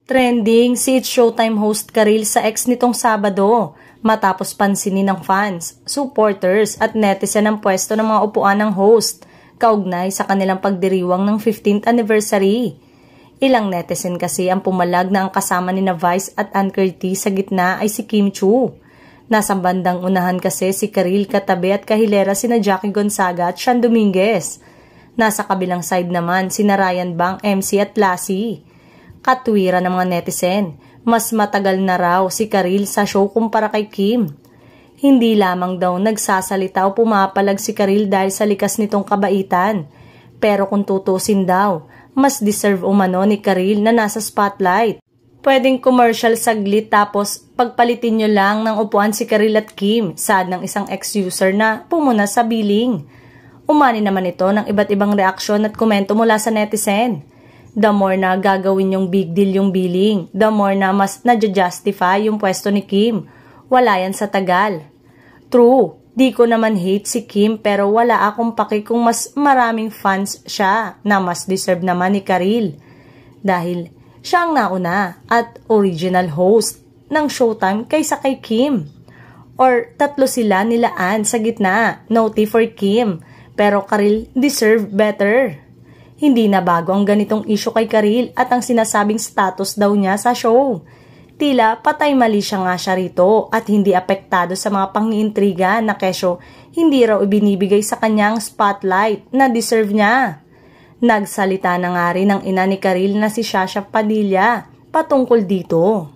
Trending si It's Showtime host Karil sa ex nitong Sabado matapos pansinin ng fans, supporters at netizen ang pwesto ng mga upuan ng host kaugnay sa kanilang pagdiriwang ng 15th anniversary. Ilang netizen kasi ang pumalag na ang kasama ni na Vice at Anchor T sa gitna ay si Kim Chu. Nasa bandang unahan kasi si Karil katabi at kahilera sina Jackie Gonzaga at Sean Dominguez. Nasa kabilang side naman sina Ryan Bang, MC at Lassie. Katwiran ng mga netizen, mas matagal na raw si Karil sa show kumpara kay Kim. Hindi lamang daw nagsasalita o pumapalag si Karil dahil sa likas nitong kabaitan. Pero kung tutusin daw, mas deserve umano ni Karil na nasa spotlight. Pwedeng commercial saglit tapos pagpalitin nyo lang ng upuan si Karil at Kim, saad ng isang ex-user na pumuna sa billing. Umani naman ito ng iba't ibang reaksyon at komento mula sa netizen. The more na gagawin yung big deal yung billing, the more na mas nadja-justify yung pwesto ni Kim. Wala yan sa tagal. True, di ko naman hate si Kim pero wala akong paki kung mas maraming fans siya na mas deserve naman ni Karil. Dahil siya ang nauna at original host ng Showtime kaysa kay Kim. Or tatlo sila nilaan sa gitna, no tea for Kim, pero Karil deserve better. Hindi na bago ang ganitong issue kay Karil at ang sinasabing status daw niya sa show. Tila patay mali siya nga siya rito at hindi apektado sa mga pangiintriga na kesyo hindi raw ibinibigay sa kanyang spotlight na deserve niya. Nagsalita na nga rin ang ina ni Karil na si Shasha Padilla patungkol dito.